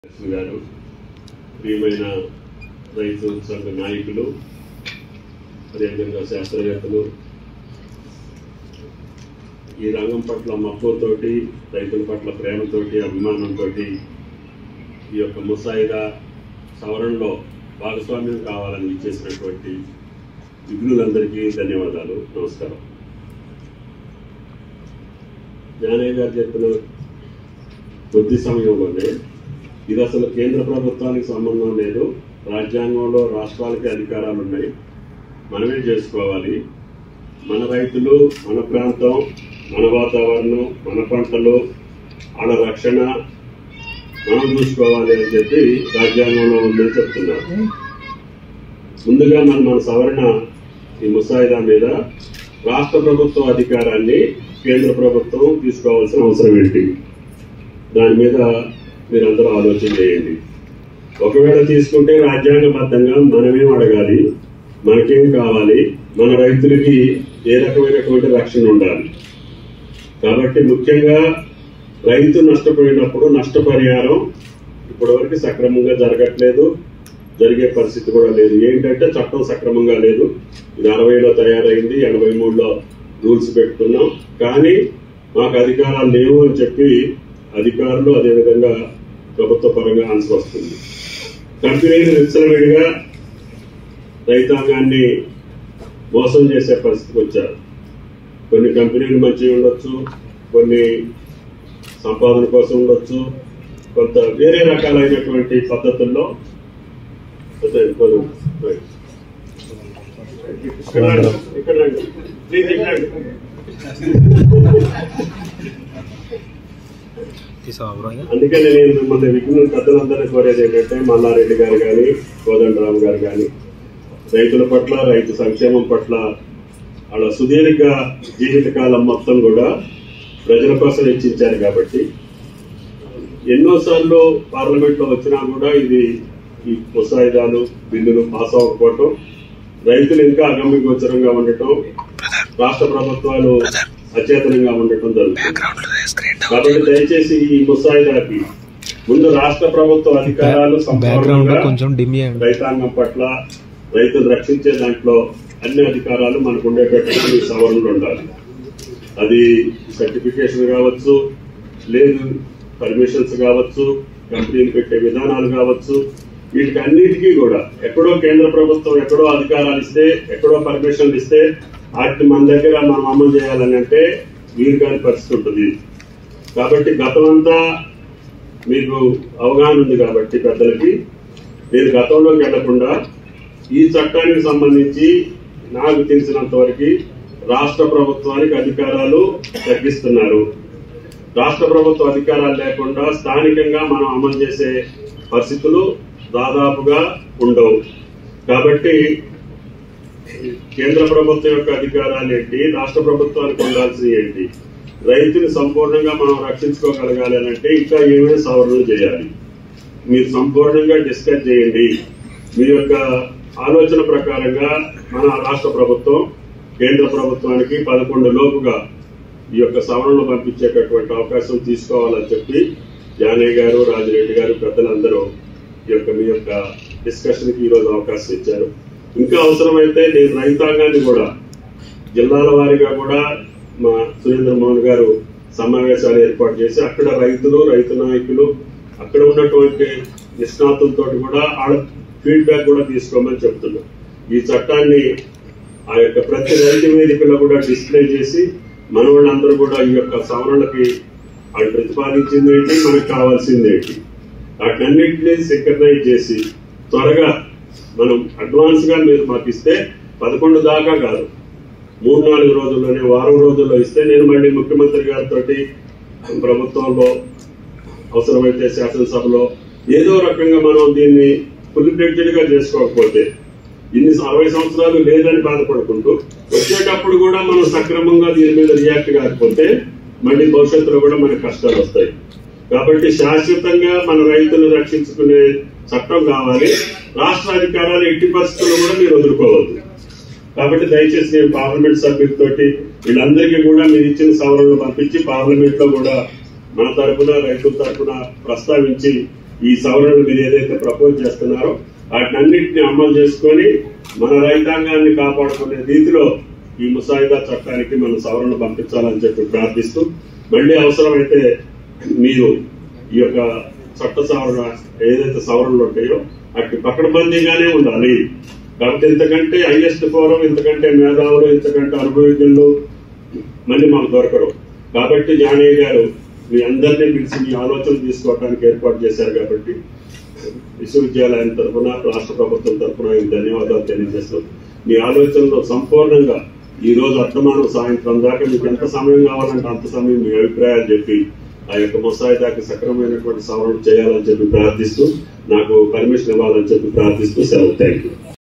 గారు ప్రియమైన రైతు సంఘ నాయకులు అదేవిధంగా శాస్త్రవేత్తలు ఈ రంగం పట్ల మక్కువతోటి రైతుల పట్ల ప్రేమతోటి అభిమానంతో ఈ యొక్క ముసాయిదా సవరణలో భాగస్వామ్యం కావాలని ఇచ్చేసినటువంటి విఘ్నులందరికీ ధన్యవాదాలు. నమస్కారం. జ్ఞానయ్య గారు చెప్పిన కొద్ది సమయంలోనే ఇది అసలు కేంద్ర ప్రభుత్వానికి సంబంధం లేదు, రాజ్యాంగంలో రాష్ట్రాలకి అధికారాలు ఉన్నాయి, మనమే చేసుకోవాలి, మన రైతులు, మన ప్రాంతం, మన వాతావరణం, మన పంటలు, వాళ్ళ రక్షణ మనం చూసుకోవాలి అని చెప్పి రాజ్యాంగంలో ఉందని చెప్తున్నారు. ముందుగా మన సవరణ ఈ ముసాయిదా మీద రాష్ట్ర ప్రభుత్వ అధికారాన్ని కేంద్ర ప్రభుత్వం తీసుకోవాల్సిన అవసరం ఏంటి, దాని మీద మీరందరూ ఆలోచన చేయండి. ఒకవేళ తీసుకుంటే రాజ్యాంగబద్ధంగా మనమేం అడగాలి, మనకేం కావాలి, మన రైతులకి ఏ రకమైనటువంటి రక్షణ ఉండాలి. కాబట్టి ముఖ్యంగా రైతు నష్టపోయినప్పుడు నష్టపరిహారం ఇప్పటివరకు సక్రమంగా జరగట్లేదు, జరిగే పరిస్థితి కూడా లేదు. ఏంటంటే చట్టం సక్రమంగా లేదు. ఇది 60లో తయారైంది, 83లో రూల్స్ పెట్టుకున్నాం, కానీ మాకు అధికారాలు లేవు అని చెప్పి అధికారులు అదేవిధంగా ప్రభుత్వ పరంగా ఆన్సర్ వస్తుంది. కంపెనీలు విచ్చలవిడిగా రైతాంగాన్ని మోసం చేసే పరిస్థితికి వచ్చారు. కొన్ని కంపెనీలు మంచిగా ఉండొచ్చు, కొన్ని సంపాదన కోసం ఉండొచ్చు, కొంత వేరే రకాలైనటువంటి పద్ధతుల్లో అందుకని నేను మిమ్మల్ని విఘ్నుల పెద్దలందరినీ కోరేది ఏంటంటే మల్లారెడ్డి గారు కానీ, కోదండరామ్ గారు కానీ రైతుల పట్ల, రైతు సంక్షేమం పట్ల వాళ్ళ సుదీర్ఘ జీవితకాలం మొత్తం కూడా ప్రజల కోసం వెచ్చించారు. కాబట్టి ఎన్నోసార్లు పార్లమెంట్ లో వచ్చినా కూడా ఇది ఈ ముసాయిదాలు బిల్లులు పాస్ అవ్వకపోవటం, రైతులు ఇంకా అగమ్యగోచరంగా ఉండటం, రాష్ట్ర ప్రభుత్వాలు అచేతనంగా ఉండటం జరుగుతుంది. కాబట్టి దయచేసి ఈ ముసాయిదాకి ముందు రాష్ట్ర ప్రభుత్వ అధికారాలు సంపూర్ణంగా రైతాంగం పట్ల, రైతులు రక్షించే దాంట్లో అన్ని అధికారాలు మనకు ఉండేటట్టుగా ఈ సవరణలు ఉండాలి. అది సర్టిఫికేషన్ కావచ్చు, లేదు పర్మిషన్స్ కావచ్చు, కంపెనీలు పెట్టే విధానాలు కావచ్చు, వీటికి అన్నిటికీ కూడా ఎక్కడో కేంద్ర ప్రభుత్వం ఎక్కడో అధికారాలు ఇస్తే, ఎక్కడో పర్మిషన్లు ఇస్తే వాటిని మన దగ్గర మనం అమలు చేయాలని అంటే వీలు కాని పరిస్థితి ఉంటుంది. కాబట్టి గతమంతా మీకు అవగాహన ఉంది కాబట్టి పెద్దలకి నేను గతంలోకి వెళ్లకుండా ఈ చట్టానికి సంబంధించి నాకు తెలిసినంత వరకు రాష్ట్ర ప్రభుత్వానికి అధికారాలు తగ్గిస్తున్నారు. రాష్ట్ర ప్రభుత్వ అధికారాలు లేకుండా స్థానికంగా మనం అమలు చేసే పరిస్థితులు దాదాపుగా ఉండవు. కాబట్టి కేంద్ర ప్రభుత్వం యొక్క అధికారాలు ఏంటి, రాష్ట్ర ప్రభుత్వానికి ఉండాల్సింది ఏంటి, రైతుని సంపూర్ణంగా మనం రక్షించుకోగలగాలి అని అంటే ఇంకా ఏమైనా సవరణలు చేయాలి. మీరు సంపూర్ణంగా డిస్కస్ చేయండి. మీ యొక్క ఆలోచన ప్రకారంగా మన రాష్ట్ర ప్రభుత్వం కేంద్ర ప్రభుత్వానికి 11 లోపుగా ఈ యొక్క సవరణలు పంపించేటటువంటి అవకాశం తీసుకోవాలని చెప్పి జానయ్య గారు, రాజిరెడ్డి గారు పెద్దలందరూ మీ యొక్క డిస్కషన్ కి ఈరోజు అవకాశం ఇచ్చారు. ఇంకా అవసరమైతే నేను రైతాంగాన్ని కూడా జిల్లాల వారీగా కూడా మా సురేంద్ర మోహన్ గారు సమావేశాలు ఏర్పాటు చేసి అక్కడ రైతులు, రైతు నాయకులు, అక్కడ ఉన్నటువంటి నిష్ణాతులతో కూడా వాళ్ళ ఫీడ్బ్యాక్ కూడా తీసుకోమని చెప్తున్నాం. ఈ చట్టాన్ని ఆ యొక్క ప్రతి రైతు వేదికలో కూడా డిస్ప్లే చేసి మన వాళ్ళందరూ కూడా ఈ యొక్క సవరణలకి వాళ్ళు ప్రతిపాదించింది ఏంటి, మనకు కావాల్సింది ఏంటి, వాటినన్నింటినీ సింక్రనైజ్ చేసి త్వరగా మనం అడ్వాన్స్ గా మీరు మాకు ఇస్తే 11 దాకా కాదు, 3-4 రోజుల్లోనే, వారం రోజుల్లో ఇస్తే నేను మళ్ళీ ముఖ్యమంత్రి గారితో ప్రభుత్వంలో అవసరమైతే శాసనసభలో ఏదో రకంగా మనం దీన్ని ఫుల్ ఫ్లెడ్జ్డ్ గా చేసుకోకపోతే ఇన్ని 60 సంవత్సరాలు లేదని బాధపడుకుంటూ వచ్చేటప్పుడు కూడా మనం సక్రమంగా దీని మీద రియాక్ట్ కాకపోతే మళ్ళీ భవిష్యత్తులో కూడా మనకు కష్టాలు వస్తాయి. కాబట్టి శాశ్వతంగా మన రైతులు రక్షించుకునే చట్టం కావాలి. రాష్ట్ర అధికారాలు ఎట్టి పరిస్థితుల్లో కూడా మీరు వదులుకోవద్దు. కాబట్టి దయచేసి నేను పార్లమెంట్ సభ్యులతోటి వీళ్ళందరికీ కూడా మీరు ఇచ్చిన సవరణలు పంపించి పార్లమెంట్ లో కూడా మన తరఫున రైతుల తరఫున ప్రస్తావించి ఈ సవరణలు మీరు ఏదైతే ప్రపోజ్ చేస్తున్నారో వాటినన్నింటినీ అమలు చేసుకొని మన రైతాంగాన్ని కాపాడుకునే రీతిలో ఈ ముసాయిదా చట్టానికి మనం సవరణ పంపించాలని చెప్పి ప్రార్థిస్తూ మళ్లీ అవసరమైతే మీరు ఈ యొక్క చట్ట సవరణ ఏదైతే సవరణలు ఉంటాయో అటు పకడ్బందీగానే ఉండాలి. కాబట్టి ఇంతకంటే హైయెస్ట్ ఫోరం, ఇంతకంటే మేధావులు, ఇంతకంటే అనుభవజ్ఞులు మళ్ళీ మాకు దొరకరు. కాబట్టి జానయ్య గారు మీ అందరినీ పిలిచి మీ ఆలోచనలు తీసుకోవడానికి ఏర్పాటు చేశారు. కాబట్టి విశ్వవిద్యాలయం తరఫున, రాష్ట్ర ప్రభుత్వం తరఫున ధన్యవాదాలు తెలియజేస్తూ మీ ఆలోచనలో సంపూర్ణంగా ఈ రోజు అర్థమానం సాయంత్రం దాకా మీకు ఎంత సమయం కావాలంటే అంత సమయం మీ అభిప్రాయాలు చెప్పి ఆ యొక్క ముసాయిదాకి సక్రమైనటువంటి సవరణ చేయాలని చెప్పి ప్రార్థిస్తూ నాకు పర్మిషన్ ఇవ్వాలని చెప్పి ప్రార్థిస్తూ సెలవు. Thank you.